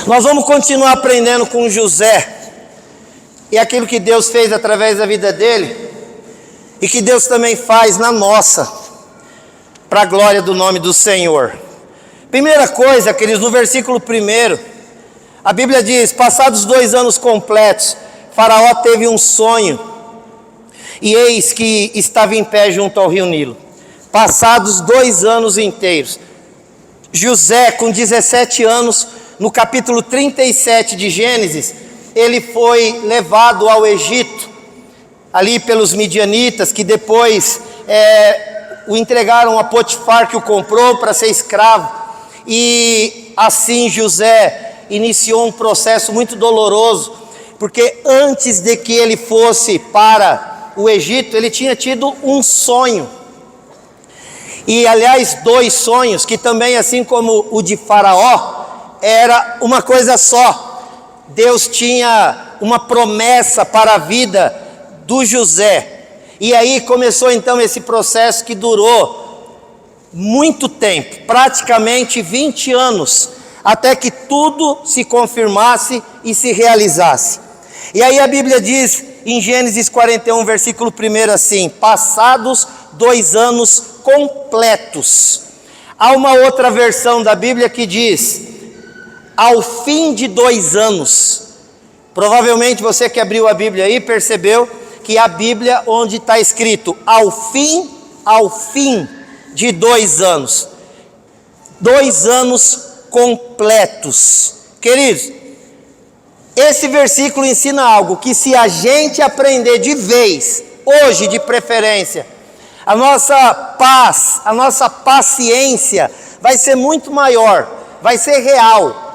Nós vamos continuar aprendendo com José e aquilo que Deus fez através da vida dele e que Deus também faz na nossa, para a glória do nome do Senhor. Primeira coisa, queridos, no versículo 1, a Bíblia diz: passados 2 anos completos, Faraó teve um sonho, e eis que estava em pé junto ao rio Nilo. Passados 2 anos inteiros, José, com 17 anos, no capítulo 37 de Gênesis, ele foi levado ao Egito, ali pelos midianitas, que depois o entregaram a Potifar, que o comprou para ser escravo. E assim José iniciou um processo muito doloroso, porque antes de que ele fosse para o Egito, ele tinha tido um sonho. E aliás, 2 sonhos, que também, assim como o de Faraó, era uma coisa só. Deus tinha uma promessa para a vida do José. E aí começou então esse processo que durou muito tempo, praticamente 20 anos, até que tudo se confirmasse e se realizasse. E aí a Bíblia diz em Gênesis 41, versículo 1 assim: passados 2 anos completos. Há uma outra versão da Bíblia que diz: ao fim de 2 anos. Provavelmente você que abriu a Bíblia aí percebeu que a Bíblia onde está escrito ao fim de 2 anos. 2 anos completos. Queridos, esse versículo ensina algo que, se a gente aprender de vez, hoje de preferência, a nossa paz, a nossa paciência vai ser muito maior, vai ser real,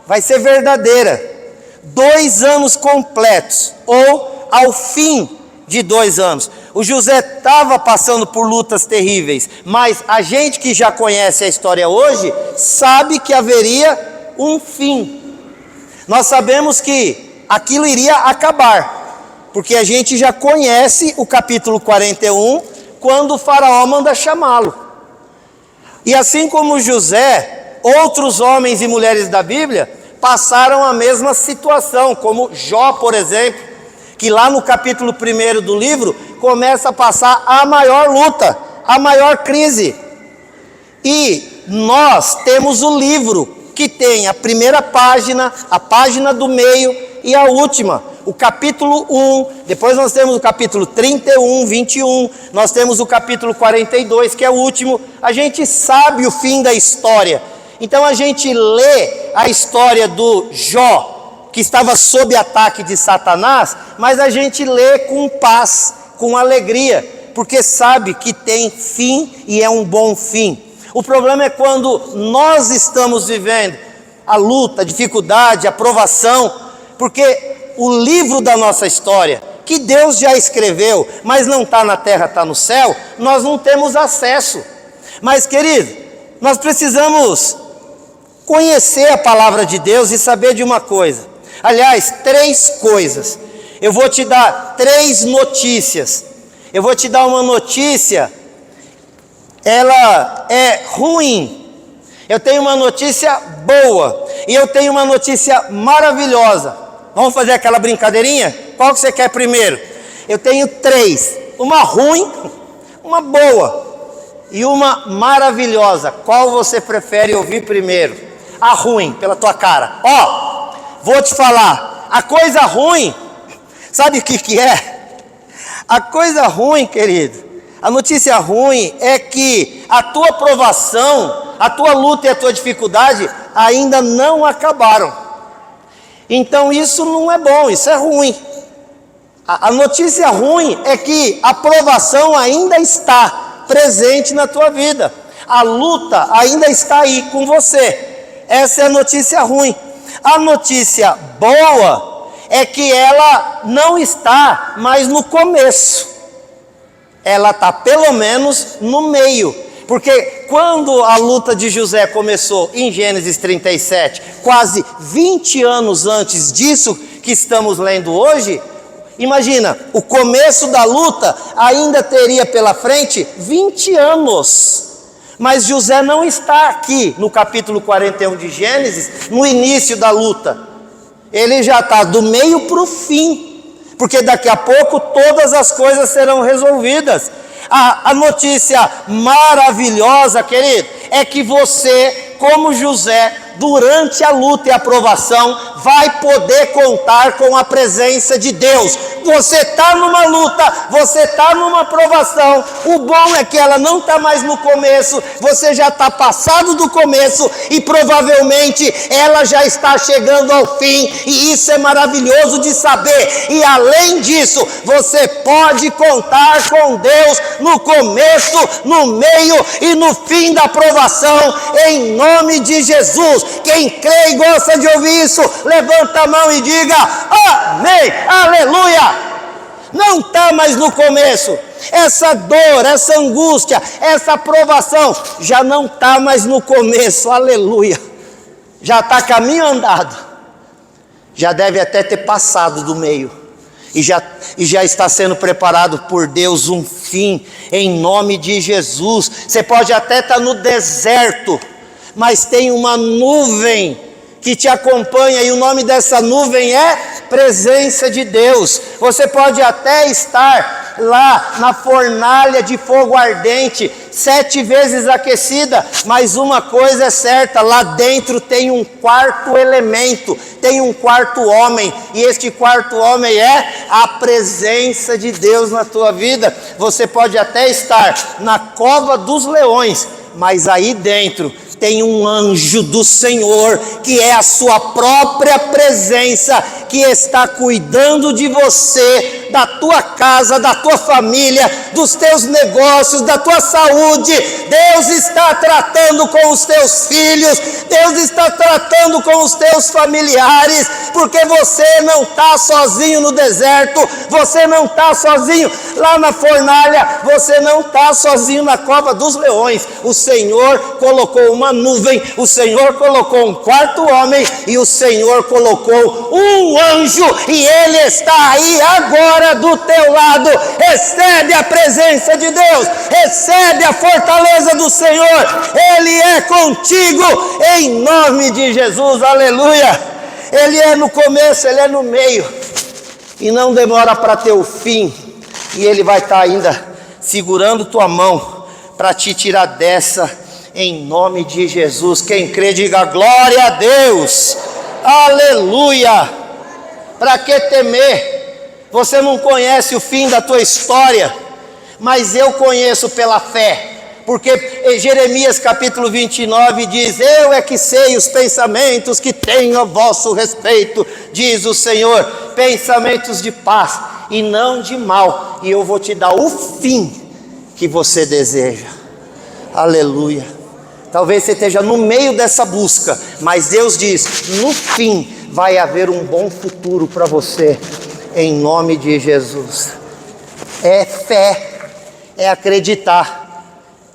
vai ser verdadeira. 2 anos completos, ou ao fim de 2 anos. O José estava passando por lutas terríveis, mas a gente que já conhece a história hoje, sabe que haveria um fim. Nós sabemos que aquilo iria acabar, porque a gente já conhece o capítulo 41, quando o Faraó manda chamá-lo. E assim como José, outros homens e mulheres da Bíblia passaram a mesma situação, como Jó, por exemplo, que lá no capítulo 1 do livro começa a passar a maior luta, a maior crise. E nós temos o livro que tem a primeira página, a página do meio e a última, o capítulo 1, depois nós temos o capítulo 31, 21, nós temos o capítulo 42, que é o último. A gente sabe o fim da história. Então a gente lê a história do Jó, que estava sob ataque de Satanás, mas a gente lê com paz, com alegria, porque sabe que tem fim e é um bom fim. O problema é quando nós estamos vivendo a luta, a dificuldade, a provação, porque o livro da nossa história, que Deus já escreveu, mas não está na terra, está no céu, nós não temos acesso. Mas, querido, nós precisamos conhecer a palavra de Deus e saber de uma coisa. Aliás, 3 coisas. Eu vou te dar 3 notícias. Eu vou te dar uma notícia, ela é ruim. Eu tenho uma notícia boa e eu tenho uma notícia maravilhosa. Vamos fazer aquela brincadeirinha? Qual que você quer primeiro? Eu tenho 3, uma ruim, uma boa e uma maravilhosa. Qual você prefere ouvir primeiro? A ruim, pela tua cara. Vou te falar, a coisa ruim, sabe o que é? A coisa ruim, querido, a notícia ruim é que a tua provação, a tua luta e a tua dificuldade ainda não acabaram. Então isso não é bom, isso é ruim. A notícia ruim é que a provação ainda está presente na tua vida. A luta ainda está aí com você. Essa é a notícia ruim. A notícia boa é que ela não está mais no começo. Ela está pelo menos no meio. Porque quando a luta de José começou em Gênesis 37, quase 20 anos antes disso que estamos lendo hoje, imagina, o começo da luta ainda teria pela frente 20 anos. Mas José não está aqui no capítulo 41 de Gênesis, no início da luta. Ele já está do meio para o fim, porque daqui a pouco todas as coisas serão resolvidas. A notícia maravilhosa, querido, é que você, como José, durante a luta e a provação, vai poder contar com a presença de Deus. Você está numa luta, você está numa provação, o bom é que ela não está mais no começo, você já está passado do começo e provavelmente ela já está chegando ao fim, e isso é maravilhoso de saber. E além disso, você pode contar com Deus no começo, no meio e no fim da provação, em nome de Jesus. Quem crê e gosta de ouvir isso, levanta a mão e diga amém, aleluia. Não está mais no começo, essa dor, essa angústia, essa provação já não está mais no começo, aleluia. Já está caminho andado, já deve até ter passado do meio, e já está sendo preparado por Deus um fim, em nome de Jesus. Você pode até estar no deserto, mas tem uma nuvem que te acompanha, e o nome dessa nuvem é presença de Deus. Você pode até estar lá na fornalha de fogo ardente, 7 vezes aquecida, mas uma coisa é certa, lá dentro tem um quarto elemento, tem um quarto homem, e este quarto homem é a presença de Deus na tua vida. Você pode até estar na cova dos leões, mas aí dentro tem um anjo do Senhor, que é a sua própria presença, que está cuidando de você, da tua casa, da tua família, dos teus negócios, da tua saúde. Deus está tratando com os teus filhos, Deus está tratando com os teus familiares, porque você não está sozinho no deserto, você não está sozinho lá na fornalha, você não está sozinho na cova dos leões. O Senhor colocou uma nuvem, o Senhor colocou um quarto homem, e o Senhor colocou um anjo, e ele está aí agora do teu lado. Recebe a presença de Deus, recebe a fortaleza do Senhor, Ele é contigo, em nome de Jesus, aleluia. Ele é no começo, Ele é no meio, e não demora para ter o fim, e Ele vai estar ainda segurando tua mão para te tirar dessa, em nome de Jesus. Quem crê, diga glória a Deus, aleluia. Para que temer? Você não conhece o fim da tua história, mas eu conheço pela fé, porque Jeremias capítulo 29 diz: eu é que sei os pensamentos que tenho a vosso respeito, diz o Senhor, pensamentos de paz e não de mal, e eu vou te dar o fim que você deseja, aleluia. Talvez você esteja no meio dessa busca, mas Deus diz: no fim vai haver um bom futuro para você, em nome de Jesus. É fé, é acreditar.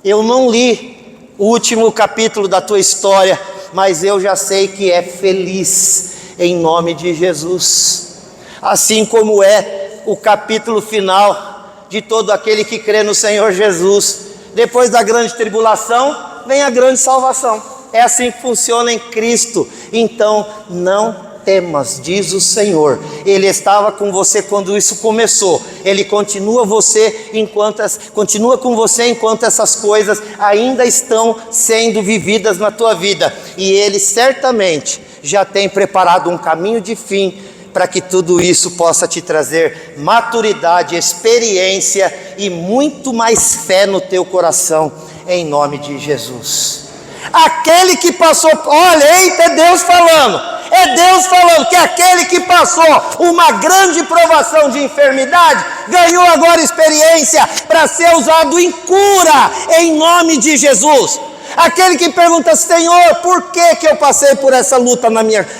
Eu não li o último capítulo da tua história, mas eu já sei que é feliz, em nome de Jesus. Assim como é o capítulo final de todo aquele que crê no Senhor Jesus. Depois da grande tribulação vem a grande salvação. É assim que funciona em Cristo. Então não temas, diz o Senhor. Ele estava com você quando isso começou, Ele continua com você enquanto essas coisas ainda estão sendo vividas na tua vida, e Ele certamente já tem preparado um caminho de fim, para que tudo isso possa te trazer maturidade, experiência e muito mais fé no teu coração, em nome de Jesus. Aquele que passou, olha, eita, é Deus falando que aquele que passou uma grande provação de enfermidade, ganhou agora experiência para ser usado em cura, em nome de Jesus. Aquele que pergunta: Senhor, por que eu passei por essa luta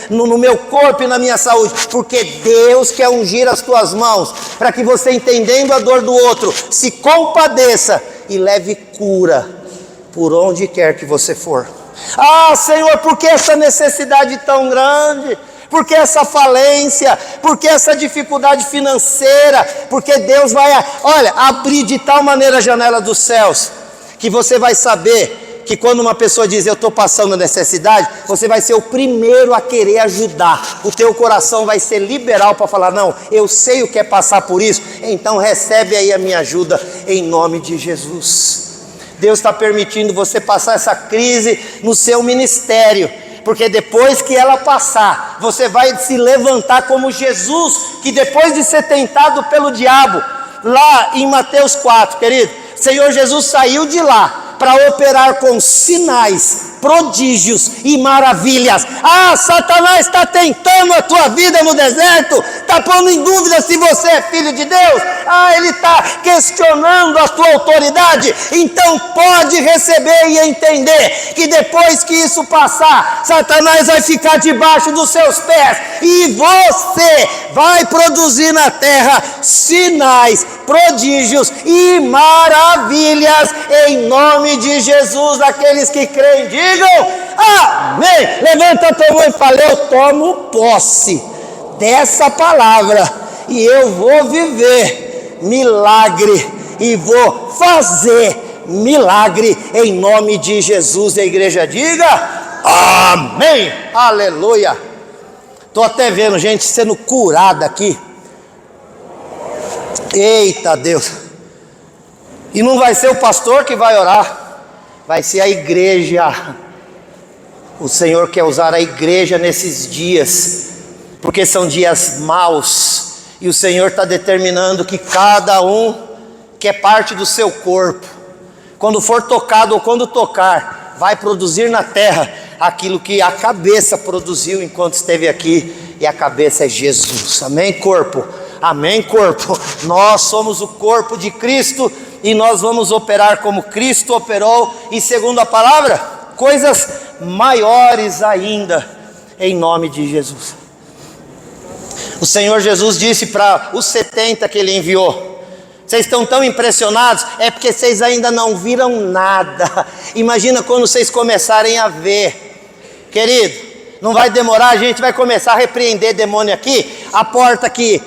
no meu corpo e na minha saúde? Porque Deus quer ungir as tuas mãos, para que você, entendendo a dor do outro, se compadeça e leve cura por onde quer que você for. Ah, Senhor, por que essa necessidade tão grande? Por que essa falência? Por que essa dificuldade financeira? Porque Deus vai, abrir de tal maneira a janela dos céus, que você vai saber que quando uma pessoa diz, eu estou passando necessidade, você vai ser o primeiro a querer ajudar. O teu coração vai ser liberal para falar, não, eu sei o que é passar por isso, então recebe aí a minha ajuda, em nome de Jesus. Deus está permitindo você passar essa crise no seu ministério, porque depois que ela passar, você vai se levantar como Jesus, que depois de ser tentado pelo diabo, lá em Mateus 4, querido, Senhor Jesus saiu de lá para operar com sinais, prodígios e maravilhas. Ah, Satanás está tentando a tua vida no deserto, está pondo em dúvida se você é filho de Deus. Ah, ele está questionando a tua autoridade. Então pode receber e entender que depois que isso passar, Satanás vai ficar debaixo dos seus pés e você vai produzir na terra sinais, prodígios e maravilhas em nome de Jesus. Aqueles que creem, digam amém. Levanta a tua mão e fala, eu tomo posse dessa palavra e eu vou viver milagre e vou fazer milagre em nome de Jesus. A igreja diga amém, aleluia. Estou até vendo gente sendo curada aqui. Eita Deus. E não vai ser o pastor que vai orar, vai ser a igreja. O Senhor quer usar a igreja nesses dias, porque são dias maus, e o Senhor está determinando que cada um, que é parte do seu corpo, quando for tocado ou quando tocar, vai produzir na terra aquilo que a cabeça produziu enquanto esteve aqui, e a cabeça é Jesus. Amém, corpo? Amém, corpo? Nós somos o corpo de Cristo e nós vamos operar como Cristo operou, e segundo a palavra, coisas maiores ainda, em nome de Jesus. O Senhor Jesus disse para os 70 que Ele enviou, vocês estão tão impressionados, é porque vocês ainda não viram nada. Imagina quando vocês começarem a ver, querido, não vai demorar, a gente vai começar a repreender demônio aqui, a porta que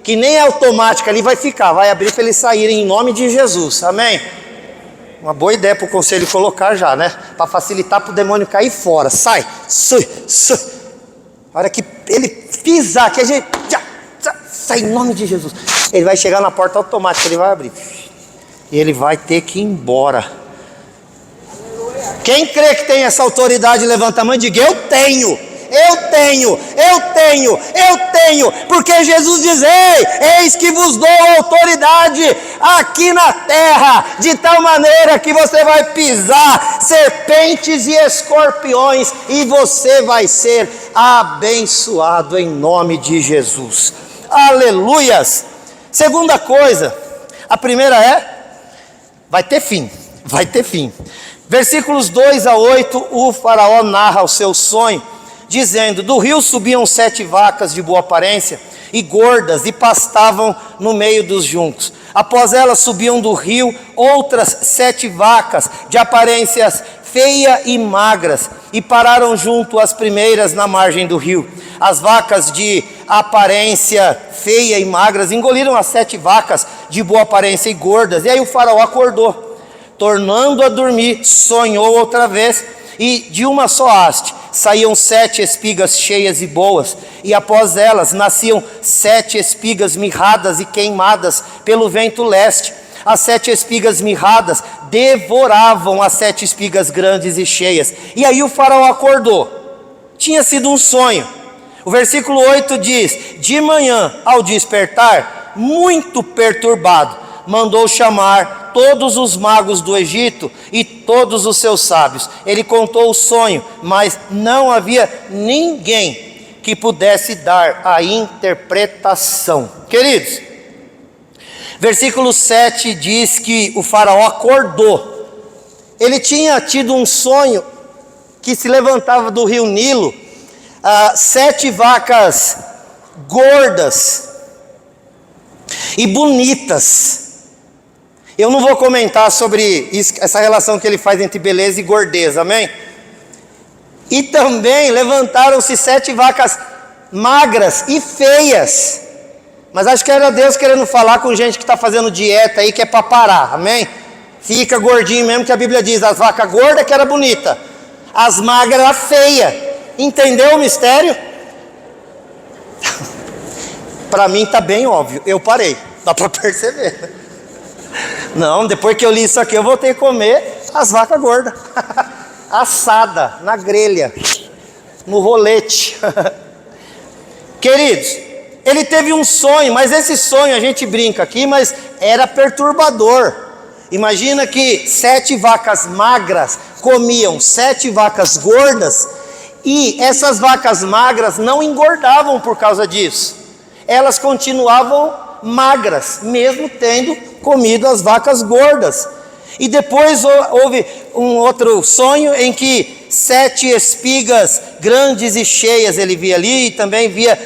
nem é automática ali vai ficar, vai abrir para eles saírem em nome de Jesus, amém? Uma boa ideia para o conselho colocar já, né? Para facilitar para o demônio cair fora. Sai, sai. A hora que ele pisar, que a gente sai em nome de Jesus, ele vai chegar na porta automática, ele vai abrir e ele vai ter que ir embora. Quem crê que tem essa autoridade, levanta a mão e diga, eu tenho, porque Jesus diz, eis que vos dou autoridade aqui na terra, de tal maneira que você vai pisar serpentes e escorpiões, e você vai ser abençoado em nome de Jesus, aleluias. Segunda coisa, a primeira vai ter fim, versículos 2 a 8, o faraó narra o seu sonho, dizendo, do rio subiam 7 vacas de boa aparência e gordas, e pastavam no meio dos juncos. Após elas subiam do rio outras 7 vacas de aparências feia e magras, e pararam junto às primeiras na margem do rio. As vacas de aparência feia e magras engoliram as 7 vacas de boa aparência e gordas, e aí o faraó acordou, tornando a dormir, sonhou outra vez, e de uma só haste saíam 7 espigas cheias e boas, e após elas nasciam 7 espigas mirradas e queimadas pelo vento leste. As 7 espigas mirradas devoravam as 7 espigas grandes e cheias. E aí o faraó acordou. Tinha sido um sonho. O versículo 8 diz, de manhã ao despertar, muito perturbado, mandou chamar todos os magos do Egito e todos os seus sábios. Ele contou o sonho, mas não havia ninguém que pudesse dar a interpretação. Queridos, versículo 7 diz que o faraó acordou. Ele tinha tido um sonho que se levantava do rio Nilo 7 vacas gordas e bonitas. Eu não vou comentar sobre isso, essa relação que ele faz entre beleza e gordeza, amém? E também levantaram-se 7 vacas magras e feias. Mas acho que era Deus querendo falar com gente que está fazendo dieta aí, que é para parar, amém? Fica gordinho mesmo, que a Bíblia diz, as vacas gordas que era bonita, as magras era feia. Entendeu o mistério? Para mim está bem óbvio, eu parei, dá para perceber. Não, depois que eu li isso aqui, eu voltei a comer as vacas gordas, assada, na grelha, no rolete. Queridos, ele teve um sonho, mas esse sonho, a gente brinca aqui, mas era perturbador. Imagina que 7 vacas magras comiam 7 vacas gordas, e essas vacas magras não engordavam por causa disso. Elas continuavam magras, mesmo tendo comido as vacas gordas. E depois houve um outro sonho em que 7 espigas grandes e cheias ele via ali, e também via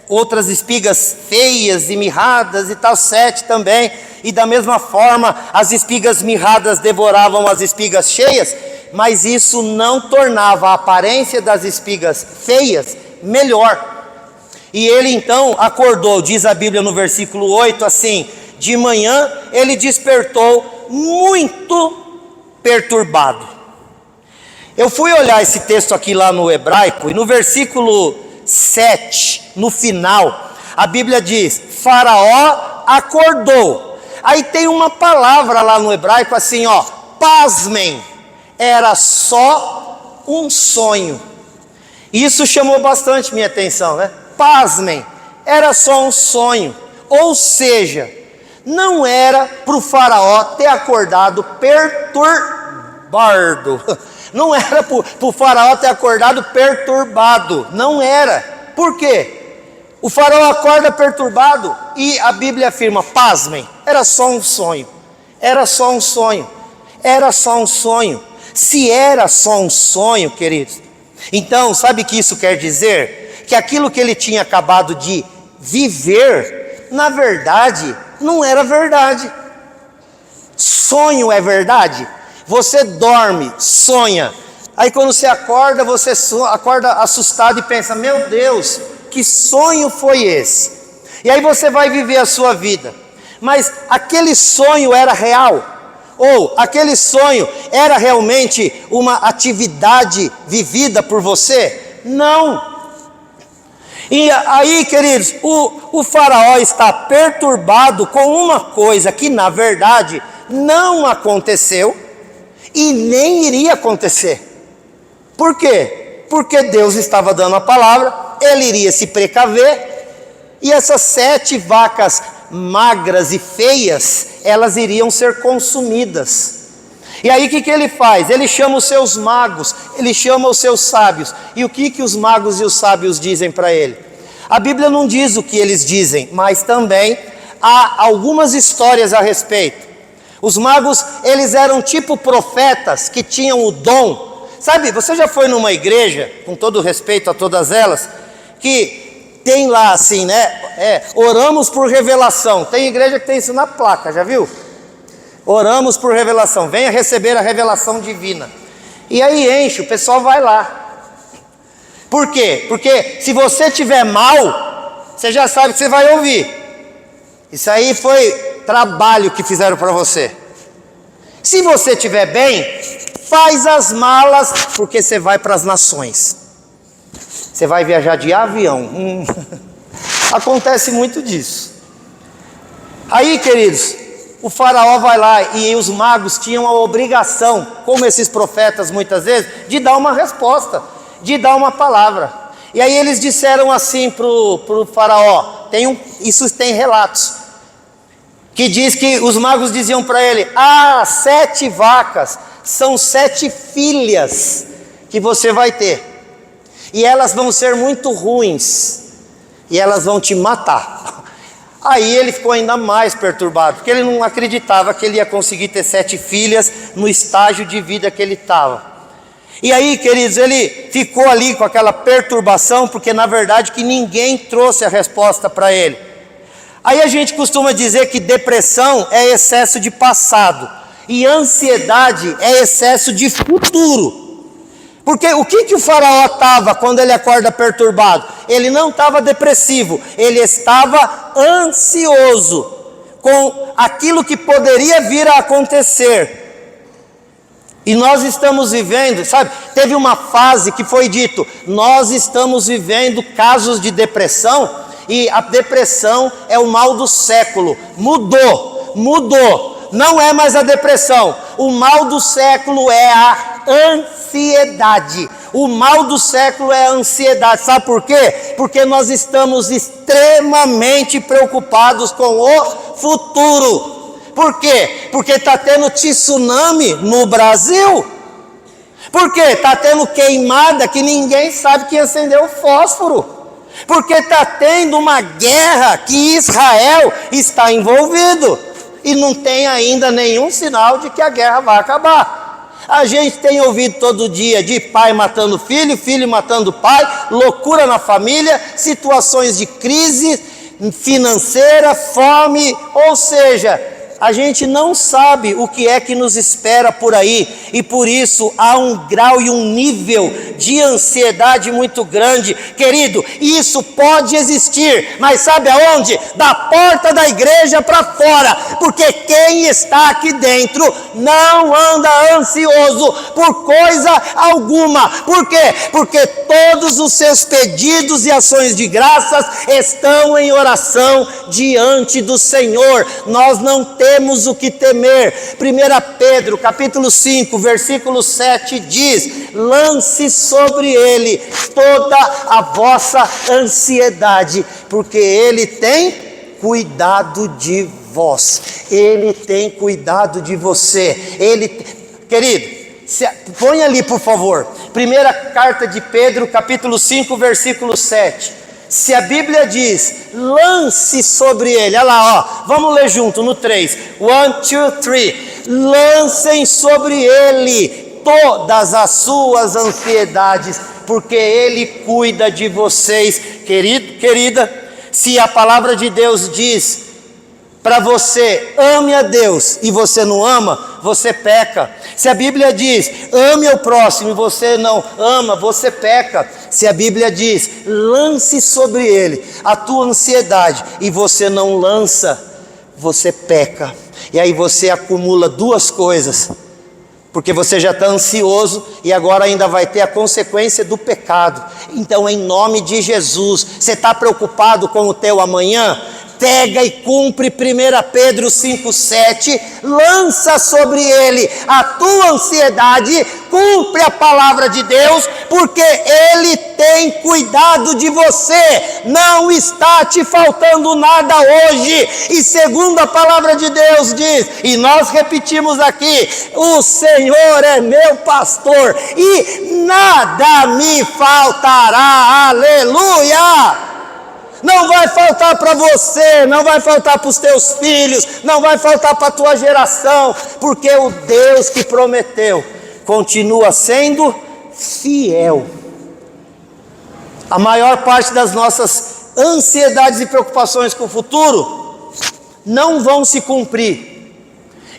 outras espigas feias e mirradas e tal, 7 também. E da mesma forma, as espigas mirradas devoravam as espigas cheias, mas isso não tornava a aparência das espigas feias melhor. E ele então acordou, diz a Bíblia no versículo 8 assim: de manhã ele despertou muito perturbado. Eu fui olhar esse texto aqui lá no hebraico, e no versículo 7, no final, a Bíblia diz: Faraó acordou. Aí tem uma palavra lá no hebraico assim, ó, pasmem, era só um sonho. Isso chamou bastante minha atenção, né? Pasmem, era só um sonho. Ou seja, não era para o faraó ter acordado perturbado. Não era para o faraó ter acordado perturbado. Não era. Por quê? O faraó acorda perturbado e a Bíblia afirma, pasmem, era só um sonho. Era só um sonho. Era só um sonho. Se era só um sonho, queridos, então sabe o que isso quer dizer? Que aquilo que ele tinha acabado de viver, na verdade, não era verdade. Sonho é verdade? Você dorme, sonha, aí quando você acorda, você acorda assustado e pensa, meu Deus, que sonho foi esse? E aí você vai viver a sua vida, mas aquele sonho era real? Ou aquele sonho era realmente uma atividade vivida por você? Não. E aí, queridos, o faraó está perturbado com uma coisa que na verdade não aconteceu e nem iria acontecer. Por quê? Porque Deus estava dando a palavra, ele iria se precaver, e essas 7 vacas magras e feias, elas iriam ser consumidas. E aí o que ele faz? Ele chama os seus magos, ele chama os seus sábios. E o que os magos e os sábios dizem para ele? A Bíblia não diz o que eles dizem, mas também há algumas histórias a respeito. Os magos, eles eram tipo profetas que tinham o dom. Sabe, você já foi numa igreja, com todo respeito a todas elas, que tem lá assim, né? Oramos por revelação. Tem igreja que tem isso na placa, já viu? Oramos por revelação, venha receber a revelação divina. E aí enche, o pessoal vai lá. Por quê? Porque se você tiver mal, você já sabe que você vai ouvir. Isso aí foi trabalho que fizeram para você. Se você tiver bem, faz as malas, porque você vai para as nações. Você vai viajar de avião. Acontece muito disso. Aí, queridos, o faraó vai lá e os magos tinham a obrigação, como esses profetas muitas vezes, de dar uma resposta, de dar uma palavra. E aí eles disseram assim para o faraó, isso tem relatos, que diz que os magos diziam para ele, 7 vacas, são 7 filhas que você vai ter, e elas vão ser muito ruins, e elas vão te matar. Aí ele ficou ainda mais perturbado, porque ele não acreditava que ele ia conseguir ter 7 filhas no estágio de vida que ele estava. E aí, queridos, ele ficou ali com aquela perturbação, porque na verdade que ninguém trouxe a resposta para ele. Aí a gente costuma dizer que depressão é excesso de passado, e ansiedade é excesso de futuro. Porque o que o faraó estava quando ele acorda perturbado? Ele não estava depressivo, ele estava ansioso. com aquilo que poderia vir a acontecer. E nós estamos vivendo, sabe, teve uma fase que foi dito, nós estamos vivendo casos de depressão, e a depressão é o mal do século. Mudou, não é mais a depressão, o mal do século é a ansiedade. O mal do século é a ansiedade, sabe por quê? Porque nós estamos extremamente preocupados com o futuro. Por quê? Porque está tendo tsunami no Brasil. Por quê? Está tendo queimada que ninguém sabe quem acendeu o fósforo. Porque está tendo uma guerra que Israel está envolvido. E não tem ainda nenhum sinal de que a guerra vai acabar. A gente tem ouvido todo dia de pai matando filho, filho matando pai, loucura na família, situações de crise financeira, fome, ou seja, a gente não sabe o que é que nos espera por aí, e por isso há um grau e um nível de ansiedade muito grande. Querido, isso pode existir, mas sabe aonde? Da porta da igreja para fora, porque quem está aqui dentro não anda ansioso por coisa alguma. Por quê? Porque todos os seus pedidos e ações de graças estão em oração diante do Senhor. Nós não temos o que temer. 1 Pedro capítulo 5 versículo 7 diz: lance sobre ele toda a vossa ansiedade, porque ele tem cuidado de vós. Ele tem cuidado de você. Querido, põe ali por favor, primeira carta de Pedro capítulo 5 versículo 7. Se a Bíblia diz, lance sobre ele, olha lá, ó, vamos ler junto no 3, 1, 2, 3, lancem sobre ele todas as suas ansiedades, porque ele cuida de vocês. Querido, querida, se a palavra de Deus diz para você, ame a Deus, e você não ama, você peca. Se a Bíblia diz, ame ao próximo, e você não ama, você peca. Se a Bíblia diz, lance sobre ele a tua ansiedade, e você não lança, você peca. E aí você acumula duas coisas, porque você já está ansioso, e agora ainda vai ter a consequência do pecado. Então, em nome de Jesus, você está preocupado com o teu amanhã? Pega e cumpre 1 Pedro 5,7, lança sobre ele a tua ansiedade, cumpre a palavra de Deus, porque ele tem cuidado de você, não está te faltando nada hoje. E segundo a palavra de Deus diz, e nós repetimos aqui, o Senhor é meu pastor e nada me faltará, aleluia. Não vai faltar para você, não vai faltar para os teus filhos, não vai faltar para a tua geração, porque o Deus que prometeu continua sendo fiel. A maior parte das nossas ansiedades e preocupações com o futuro não vão se cumprir.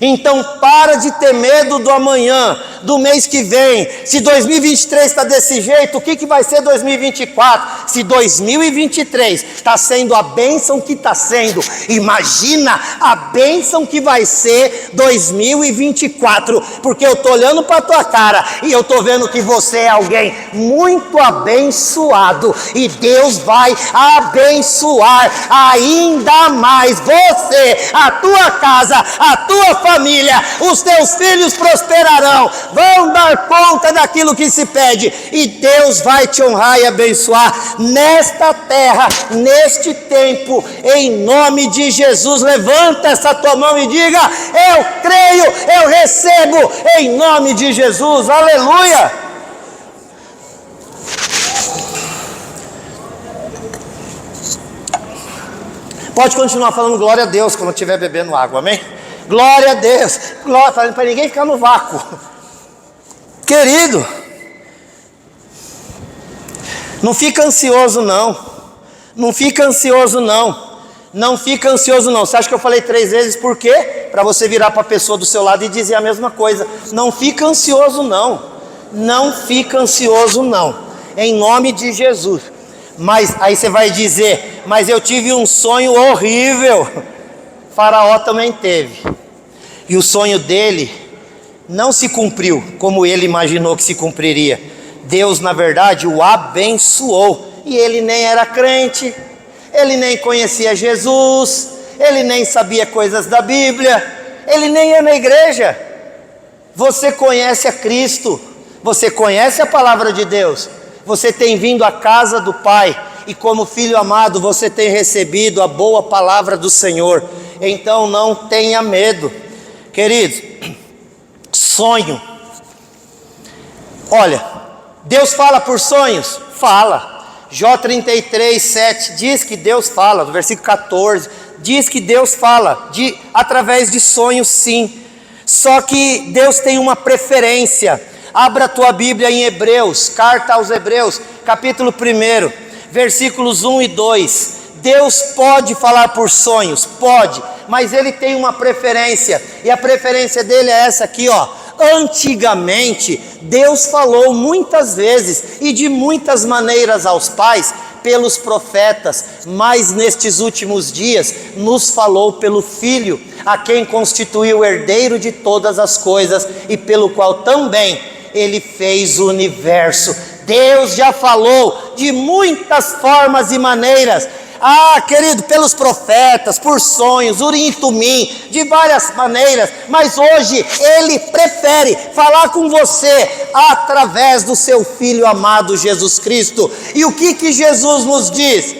Então para de ter medo do amanhã, do mês que vem. Se 2023 está desse jeito, o que vai ser 2024? Se 2023 está sendo a bênção que está sendo, imagina a bênção que vai ser 2024, porque eu estou olhando para a tua cara e eu estou vendo que você é alguém muito abençoado, e Deus vai abençoar ainda mais você, a tua casa, a tua família, os teus filhos prosperarão, vão dar conta daquilo que se pede, e Deus vai te honrar e abençoar nesta terra, neste tempo, em nome de Jesus. Levanta essa tua mão e diga, eu creio, eu recebo, em nome de Jesus, aleluia. Pode continuar falando glória a Deus quando estiver bebendo água, amém? Glória a Deus, glória, para ninguém ficar no vácuo. Querido, não fica ansioso não, não fica ansioso não, não fica ansioso não. Você acha que eu falei 3 vezes por quê? Para você virar para a pessoa do seu lado e dizer a mesma coisa. Não fica ansioso não, não fica ansioso não, em nome de Jesus. Mas aí você vai dizer, mas eu tive um sonho horrível. Faraó também teve. E o sonho dele não se cumpriu como ele imaginou que se cumpriria. Deus, na verdade, o abençoou. E ele nem era crente, ele nem conhecia Jesus, ele nem sabia coisas da Bíblia, ele nem ia na igreja. Você conhece a Cristo, você conhece a palavra de Deus, você tem vindo à casa do Pai, e como filho amado você tem recebido a boa palavra do Senhor. Então não tenha medo, queridos. Sonho, olha, Deus fala por sonhos? Fala. Jó 33, 7 diz que Deus fala, no versículo 14, diz que Deus fala através de sonhos, sim. Só que Deus tem uma preferência. Abra a tua Bíblia em Hebreus, carta aos Hebreus, capítulo 1, versículos 1 e 2. Deus pode falar por sonhos, pode, mas Ele tem uma preferência, e a preferência dele é essa aqui, ó. Antigamente, Deus falou muitas vezes e de muitas maneiras aos pais pelos profetas, mas nestes últimos dias nos falou pelo Filho, a quem constituiu o herdeiro de todas as coisas e pelo qual também Ele fez o universo. Deus já falou de muitas formas e maneiras. Querido, pelos profetas, por sonhos, Urim e Tumim, de várias maneiras, mas hoje Ele prefere falar com você através do seu Filho amado Jesus Cristo. E o que Jesus nos diz?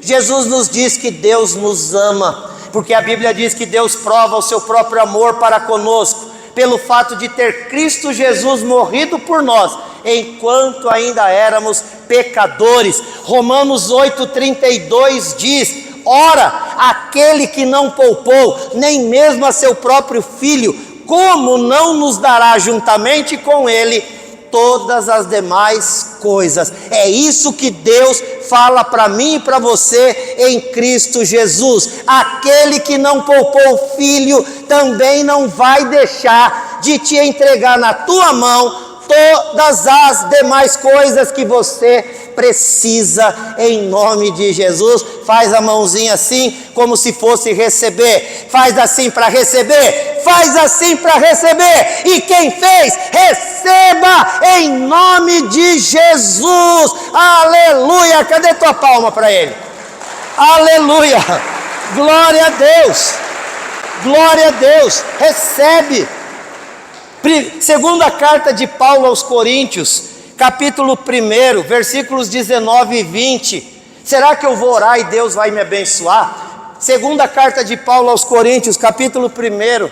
Jesus nos diz que Deus nos ama, porque a Bíblia diz que Deus prova o seu próprio amor para conosco, pelo fato de ter Cristo Jesus morrido por nós, enquanto ainda éramos pecadores. Romanos 8,32 diz: ora, aquele que não poupou nem mesmo a seu próprio Filho, como não nos dará juntamente com Ele todas as demais coisas? É isso que Deus fala para mim e para você em Cristo Jesus. Aquele que não poupou o Filho também não vai deixar de te entregar na tua mão todas as demais coisas que você precisa, em nome de Jesus. Faz a mãozinha assim, como se fosse receber. Faz assim para receber. Faz assim para receber. E quem fez, receba em nome de Jesus. Aleluia. Cadê tua palma para Ele? Aleluia. Glória a Deus. Glória a Deus. Recebe. Segunda carta de Paulo aos Coríntios, capítulo 1, versículos 19 e 20. Será que eu vou orar e Deus vai me abençoar? Segunda carta de Paulo aos Coríntios, capítulo 1,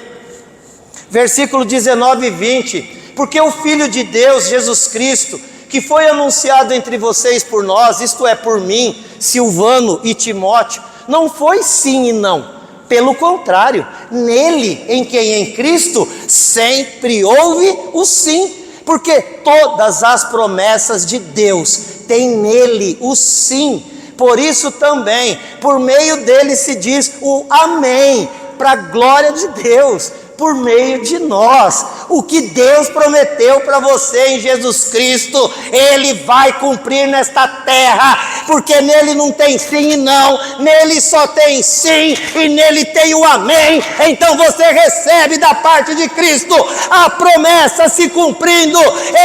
versículo 19 e 20. Porque o Filho de Deus, Jesus Cristo, que foi anunciado entre vocês por nós, isto é, por mim, Silvano e Timóteo, não foi sim e não. Pelo contrário, nele, em quem em Cristo, sempre houve o sim, porque todas as promessas de Deus têm nele o sim. Por isso também, por meio dele se diz o amém, para a glória de Deus, por meio de nós. O que Deus prometeu para você em Jesus Cristo, Ele vai cumprir nesta terra, porque nele não tem sim e não, nele só tem sim e nele tem o amém. Então você recebe da parte de Cristo a promessa se cumprindo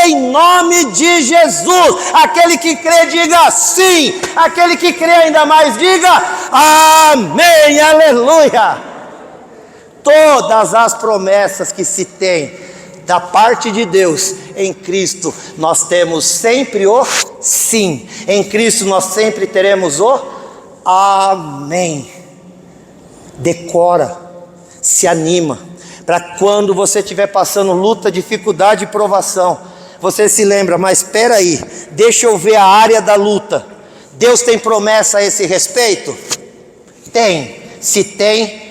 em nome de Jesus. Aquele que crê diga sim, aquele que crê ainda mais diga amém, aleluia. Todas as promessas que se tem da parte de Deus em Cristo, nós temos sempre o sim. Em Cristo nós sempre teremos o amém. Decora, se anima, para quando você estiver passando luta, dificuldade e provação, você se lembra, mas espera aí, deixa eu ver a área da luta. Deus tem promessa a esse respeito? Tem. Se tem,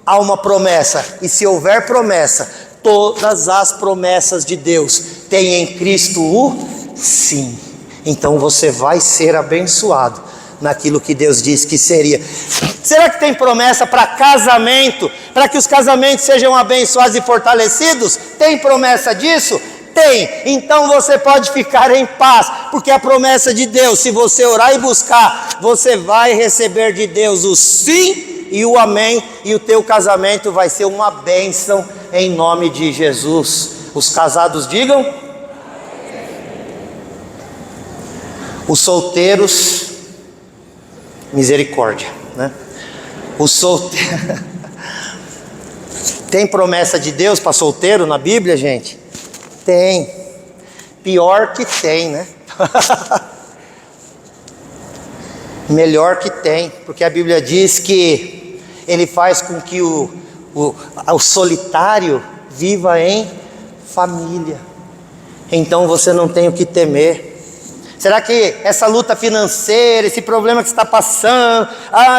há uma promessa, e se houver promessa, todas as promessas de Deus têm em Cristo o sim. Então você vai ser abençoado naquilo que Deus disse que seria. Será que tem promessa para casamento, para que os casamentos sejam abençoados e fortalecidos? Tem promessa disso? Tem. Então você pode ficar em paz, porque a promessa de Deus, se você orar e buscar, você vai receber de Deus o sim e o amém, e o teu casamento vai ser uma bênção em nome de Jesus. Os casados digam. Os solteiros, misericórdia, né? Os solteiros. Tem promessa de Deus para solteiro na Bíblia, gente? Tem. Pior que tem, né? Melhor que tem, porque a Bíblia diz que Ele faz com que o solitário viva em família. Então você não tem o que temer. Será que essa luta financeira, esse problema que você está passando,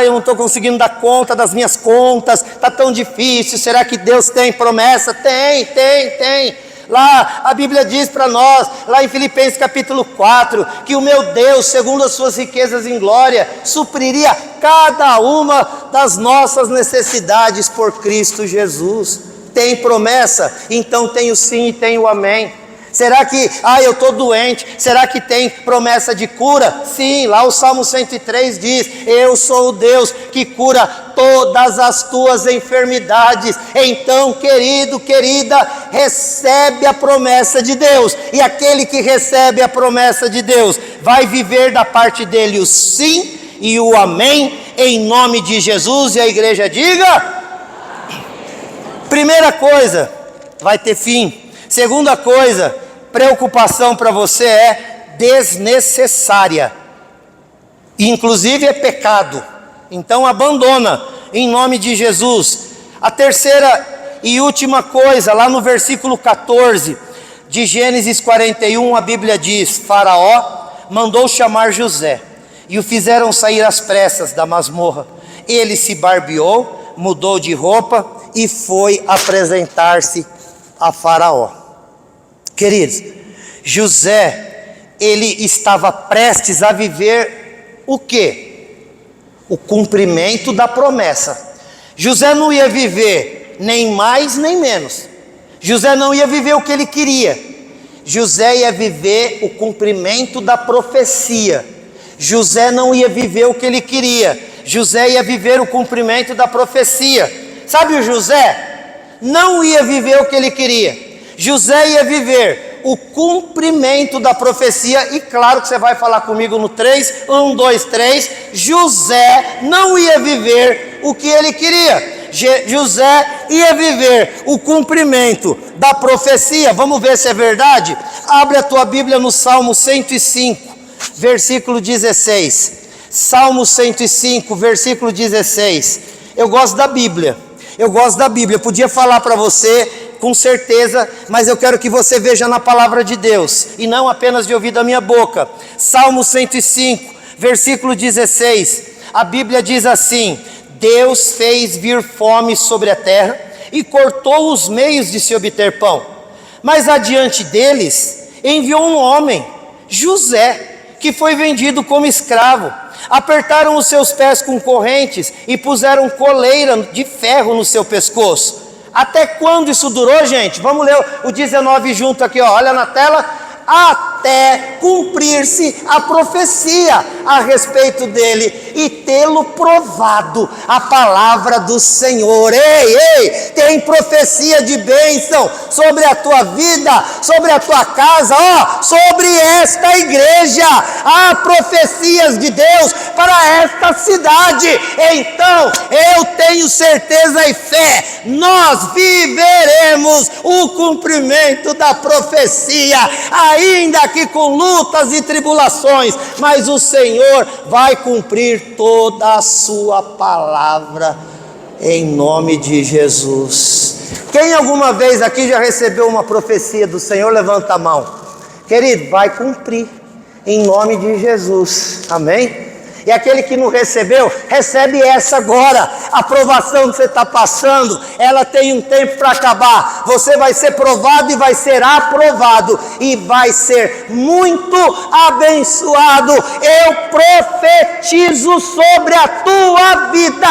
eu não estou conseguindo dar conta das minhas contas, está tão difícil, será que Deus tem promessa? Tem. Lá a Bíblia diz para nós, lá em Filipenses capítulo 4, que o meu Deus, segundo as suas riquezas em glória, supriria cada uma das nossas necessidades por Cristo Jesus. Tem promessa? Então tem o sim e tem o amém. Será que, eu estou doente, será que tem promessa de cura? Sim, lá o Salmo 103 diz, eu sou o Deus que cura todas as tuas enfermidades. Então, querido, querida, recebe a promessa de Deus, e aquele que recebe a promessa de Deus, vai viver da parte dele o sim e o amém, em nome de Jesus, e a igreja diga, primeira coisa, vai ter fim. Segunda coisa, preocupação para você é desnecessária, inclusive é pecado, então abandona, em nome de Jesus. A terceira e última coisa, lá no versículo 14 de Gênesis 41, a Bíblia diz, Faraó mandou chamar José, e o fizeram sair às pressas da masmorra. Ele se barbeou, mudou de roupa, e foi apresentar-se a Faraó. Queridos, José, ele estava prestes a viver o quê? O cumprimento da promessa. José não ia viver nem mais nem menos. José não ia viver o que ele queria. José ia viver o cumprimento da profecia. José não ia viver o que ele queria. José ia viver o cumprimento da profecia. Sabe o José? Não ia viver o que ele queria. José ia viver o cumprimento da profecia, e claro que você vai falar comigo no 3, 1, 2, 3, José não ia viver o que ele queria, José ia viver o cumprimento da profecia. Vamos ver se é verdade? Abre a tua Bíblia no Salmo 105, versículo 16, Salmo 105, versículo 16, eu gosto da Bíblia, eu podia falar para você com certeza, mas eu quero que você veja na palavra de Deus, e não apenas de ouvir da minha boca. Salmo 105, versículo 16, a Bíblia diz assim, Deus fez vir fome sobre a terra, e cortou os meios de se obter pão, mas adiante deles, enviou um homem, José, que foi vendido como escravo, apertaram os seus pés com correntes, e puseram coleira de ferro no seu pescoço. Até quando isso durou, gente? Vamos ler o 19 junto aqui, olha na tela. Até cumprir-se a profecia a respeito dele e tê-lo provado, a palavra do Senhor. Ei, tem profecia de bênção sobre a tua vida, sobre a tua casa, sobre esta igreja. Há profecias de Deus para esta cidade. Então, eu tenho certeza e fé, nós viveremos o cumprimento da profecia, ainda que com lutas e tribulações, mas o Senhor vai cumprir toda a sua palavra, em nome de Jesus. Quem alguma vez aqui já recebeu uma profecia do Senhor, levanta a mão. Querido, vai cumprir, em nome de Jesus, amém? E aquele que não recebeu, recebe essa agora. A provação que você está passando, ela tem um tempo para acabar. Você vai ser provado e vai ser aprovado, e vai ser muito abençoado. Eu profetizo sobre a tua vida,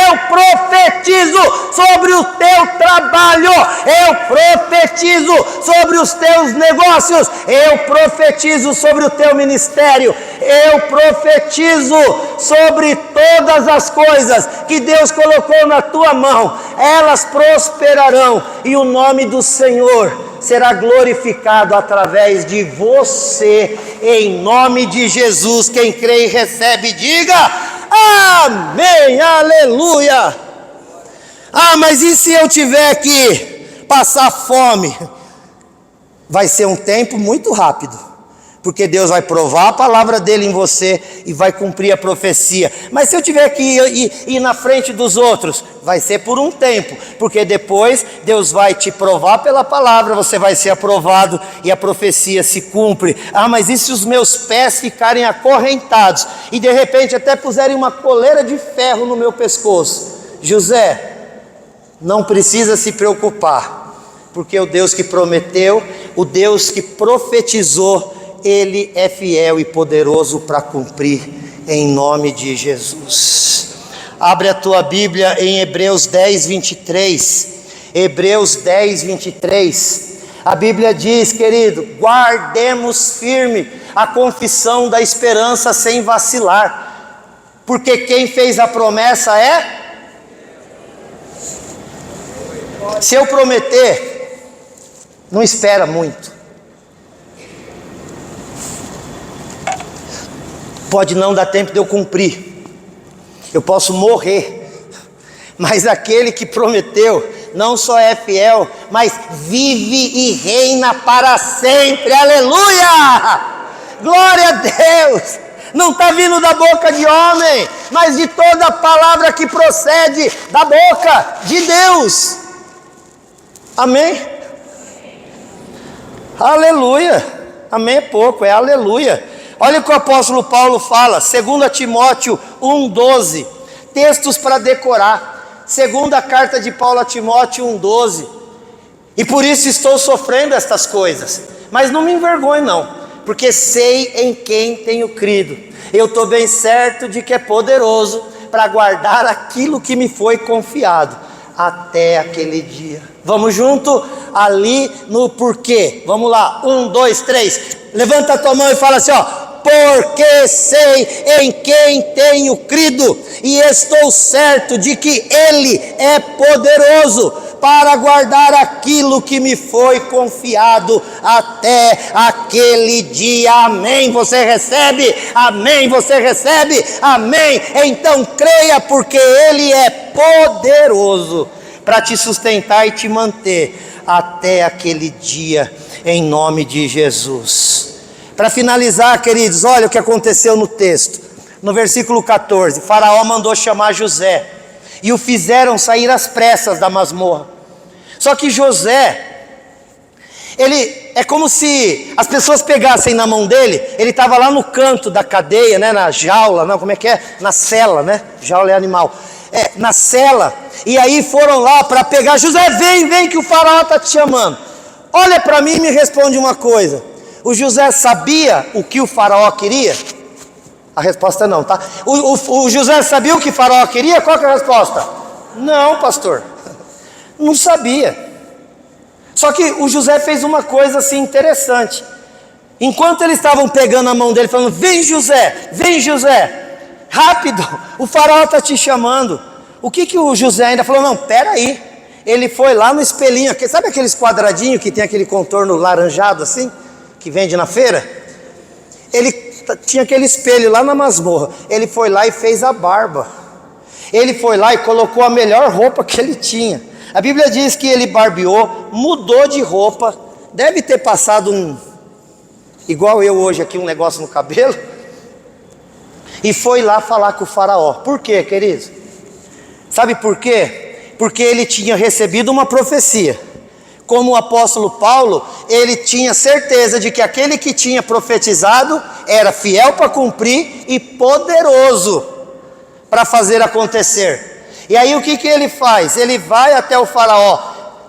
eu profetizo sobre o teu trabalho, eu profetizo sobre os teus negócios, eu profetizo sobre o teu ministério, Eu profetizo sobre todas as coisas que Deus colocou na tua mão, elas prosperarão, e o nome do Senhor será glorificado através de você, em nome de Jesus. Quem crê e recebe, diga amém, aleluia. Mas e se eu tiver que passar fome? Vai ser um tempo muito rápido, porque Deus vai provar a palavra dele em você e vai cumprir a profecia. Mas se eu tiver que ir na frente dos outros, vai ser por um tempo, porque depois Deus vai te provar pela palavra, você vai ser aprovado e a profecia se cumpre. Mas e se os meus pés ficarem acorrentados e de repente até puserem uma coleira de ferro no meu pescoço? José, não precisa se preocupar, porque o Deus que prometeu, o Deus que profetizou, Ele é fiel e poderoso para cumprir, em nome de Jesus. Abre a tua Bíblia em Hebreus 10, 23. Hebreus 10, 23. A Bíblia diz, querido, guardemos firme a confissão da esperança sem vacilar, porque quem fez a promessa é... Se eu prometer, não espera muito. Pode não dar tempo de eu cumprir, eu posso morrer, mas aquele que prometeu não só é fiel, mas vive e reina para sempre. Aleluia! Glória a Deus! Não está vindo da boca de homem, mas de toda palavra que procede da boca de Deus. Amém? Aleluia! Amém é pouco, é aleluia. Olha o que o apóstolo Paulo fala, 2 Timóteo 1,12, textos para decorar. Segunda carta de Paulo a Timóteo 1,12. E por isso estou sofrendo estas coisas, mas não me envergonho não, porque sei em quem tenho crido. Eu estou bem certo de que é poderoso para guardar aquilo que me foi confiado até aquele dia. Vamos junto ali no porquê. Vamos lá, 1, 2, 3. Levanta a tua mão e fala assim, porque sei em quem tenho crido, e estou certo de que Ele é poderoso para guardar aquilo que me foi confiado até aquele dia. Amém? Você recebe? Amém? Você recebe? Amém? Então creia, porque Ele é poderoso para te sustentar e te manter até aquele dia, em nome de Jesus. Para finalizar, queridos, olha o que aconteceu no texto, no versículo 14, Faraó mandou chamar José, e o fizeram sair às pressas da masmorra. Só que José, ele é como se as pessoas pegassem na mão dele, ele estava lá no canto da cadeia, né, na jaula, não, como é que é? Na cela, né? Jaula é animal. Na cela, e aí foram lá para pegar, José, vem que o faraó está te chamando. Olha para mim e me responde uma coisa, o José sabia o que o faraó queria? A resposta é não, tá? O José sabia o que o faraó queria? Qual que é a resposta? Não, pastor, não sabia. Só que o José fez uma coisa assim interessante, enquanto eles estavam pegando a mão dele, falando, vem José, rápido, o faraó está te chamando. O que o José ainda falou? Não, peraí. Ele foi lá no espelhinho, sabe aqueles quadradinhos que tem aquele contorno laranjado assim, que vende na feira? Ele tinha aquele espelho lá na masmorra, ele foi lá e fez a barba. Ele foi lá e colocou a melhor roupa que ele tinha. A Bíblia diz que ele barbeou, mudou de roupa, deve ter passado igual eu hoje aqui, um negócio no cabelo, e foi lá falar com o faraó. Por quê, queridos? Sabe por quê? Porque ele tinha recebido uma profecia. Como o apóstolo Paulo, ele tinha certeza de que aquele que tinha profetizado era fiel para cumprir e poderoso para fazer acontecer. E aí o que ele faz? Ele vai até o faraó,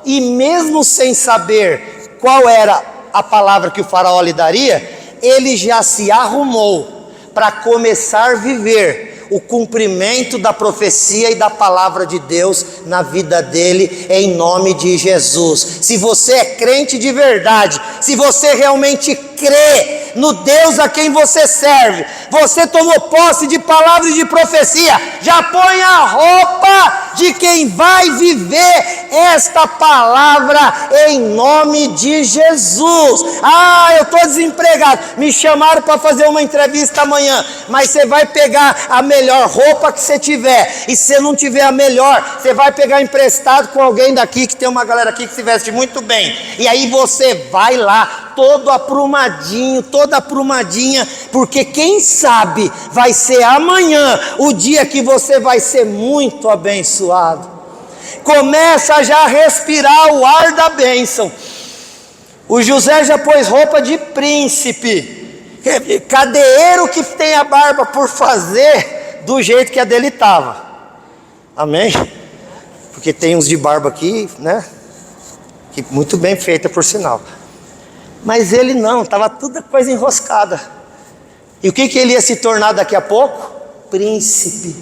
e mesmo sem saber qual era a palavra que o faraó lhe daria, ele já se arrumou para começar a viver o cumprimento da profecia e da palavra de Deus na vida dele, em nome de Jesus. Se você é crente de verdade, se você realmente crê no Deus a quem você serve. Você tomou posse de palavras de profecia, já põe a roupa de quem vai viver esta palavra em nome de Jesus. Eu estou desempregado, me chamaram para fazer uma entrevista amanhã, mas você vai pegar a melhor roupa que você tiver, e se você não tiver a melhor, você vai pegar emprestado com alguém daqui, que tem uma galera aqui que se veste muito bem, e aí você vai lá, todo aprumadinho, toda aprumadinha, porque quem sabe vai ser amanhã o dia que você vai ser muito abençoado. Começa já a respirar o ar da bênção. O José já pôs roupa de príncipe, cadeiro que tem a barba por fazer do jeito que a dele estava. Amém? Porque tem uns de barba aqui, né? Que muito bem feita, por sinal. Mas ele não, estava toda coisa enroscada. E o que ele ia se tornar daqui a pouco? Príncipe.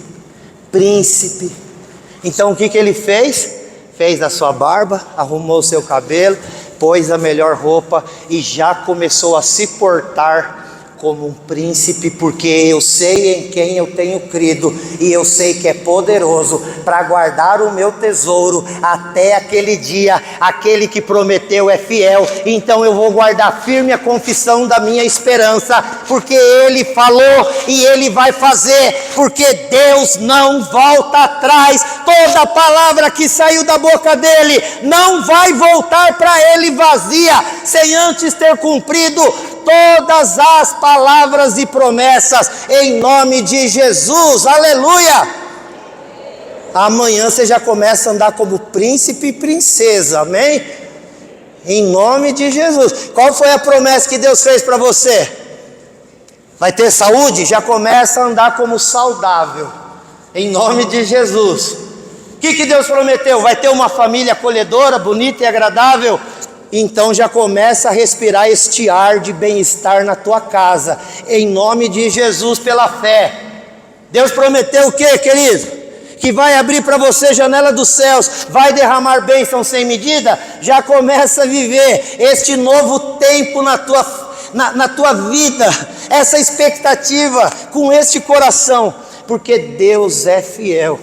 Então o que ele fez? Fez a sua barba, arrumou o seu cabelo, pôs a melhor roupa e já começou a se portar como um príncipe, porque eu sei em quem eu tenho crido, e eu sei que é poderoso para guardar o meu tesouro até aquele dia. Aquele que prometeu é fiel, então eu vou guardar firme a confissão da minha esperança, porque ele falou e ele vai fazer, porque Deus não volta atrás. Toda palavra que saiu da boca dele não vai voltar para ele vazia, sem antes ter cumprido todas as palavras e promessas, em nome de Jesus. Aleluia! Amanhã você já começa a andar como príncipe e princesa, amém? Em nome de Jesus. Qual foi a promessa que Deus fez para você? Vai ter saúde? Já começa a andar como saudável, em nome de Jesus. O que Deus prometeu? Vai ter uma família acolhedora, bonita e agradável? Então já começa a respirar este ar de bem-estar na tua casa, em nome de Jesus, pela fé. Deus prometeu o que, querido? Que vai abrir para você janela dos céus, vai derramar bênção sem medida. Já começa a viver este novo tempo na tua vida, essa expectativa, com este coração, porque Deus é fiel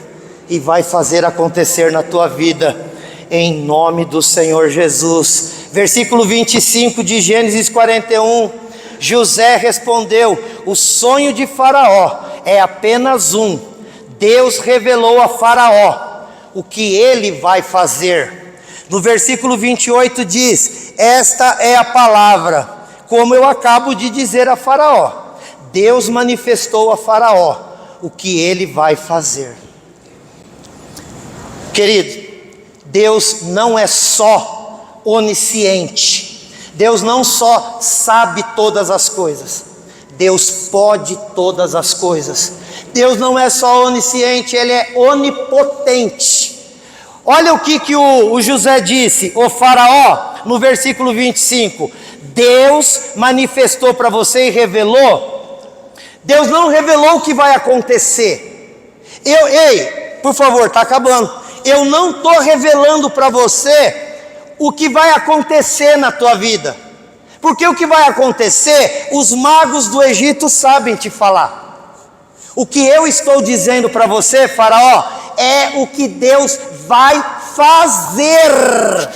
e vai fazer acontecer na tua vida, em nome do Senhor Jesus. Versículo 25 de Gênesis 41, José respondeu: o sonho de Faraó é apenas um. Deus revelou a Faraó o que ele vai fazer. No versículo 28 diz: esta é a palavra, como eu acabo de dizer a Faraó. Deus manifestou a Faraó o que ele vai fazer. Querido, Deus não é só onisciente, Deus não só sabe todas as coisas, Deus pode todas as coisas. Deus não é só onisciente, Ele é onipotente. Olha o que o José disse, o Faraó, no versículo 25: Deus manifestou para você e revelou. Deus não revelou o que vai acontecer. Ei, por favor, está acabando. Eu não estou revelando para você o que vai acontecer na tua vida, porque o que vai acontecer, os magos do Egito sabem te falar. O que eu estou dizendo para você, Faraó, é o que Deus vai fazer.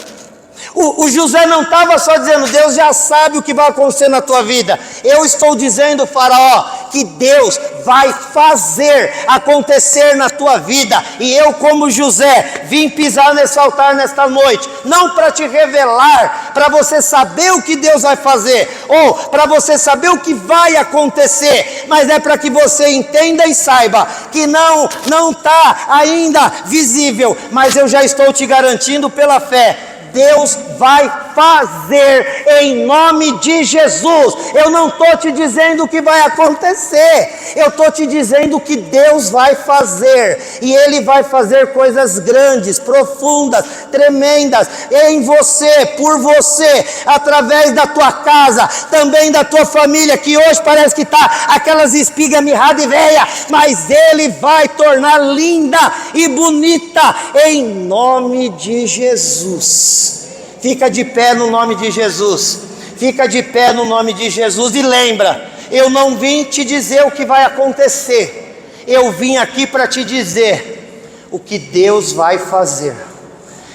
O José não estava só dizendo: Deus já sabe o que vai acontecer na tua vida. Eu estou dizendo, Faraó, que Deus vai fazer acontecer na tua vida. E eu, como José, vim pisar nesse altar nesta noite, não para te revelar, para você saber o que Deus vai fazer, ou para você saber o que vai acontecer, mas é para que você entenda e saiba que não está ainda visível, mas eu já estou te garantindo pela fé: Deus vai fazer em nome de Jesus. Eu não estou te dizendo o que vai acontecer, eu estou te dizendo o que Deus vai fazer. E Ele vai fazer coisas grandes, profundas, tremendas em você, por você, através da tua casa, também da tua família, que hoje parece que está aquelas espigas mirradas e velha, mas Ele vai tornar linda e bonita em nome de Jesus. Fica de pé no nome de Jesus. Fica de pé no nome de Jesus e lembra, eu não vim te dizer o que vai acontecer, eu vim aqui para te dizer o que Deus vai fazer.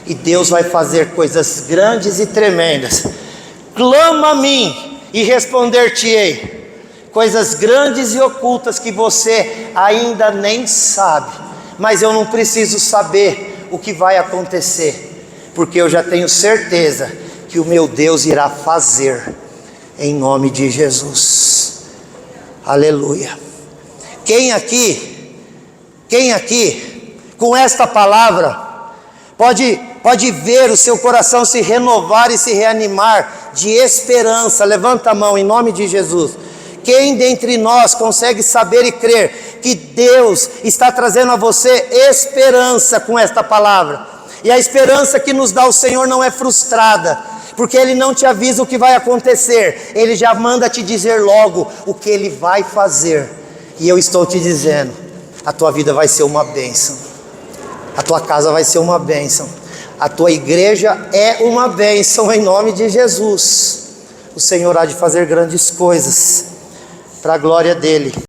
E Deus vai fazer coisas grandes e tremendas. Clama a mim e responder-te-ei coisas grandes e ocultas que você ainda nem sabe. Mas eu não preciso saber o que vai acontecer, porque eu já tenho certeza que o meu Deus irá fazer, em nome de Jesus. Aleluia. Quem aqui, com esta palavra, pode ver o seu coração se renovar e se reanimar de esperança? Levanta a mão em nome de Jesus. Quem dentre nós consegue saber e crer que Deus está trazendo a você esperança com esta palavra? E a esperança que nos dá o Senhor não é frustrada, porque Ele não te avisa o que vai acontecer, Ele já manda te dizer logo o que Ele vai fazer. E eu estou te dizendo, a tua vida vai ser uma bênção, a tua casa vai ser uma bênção, a tua igreja é uma bênção em nome de Jesus. O Senhor há de fazer grandes coisas para a glória dEle.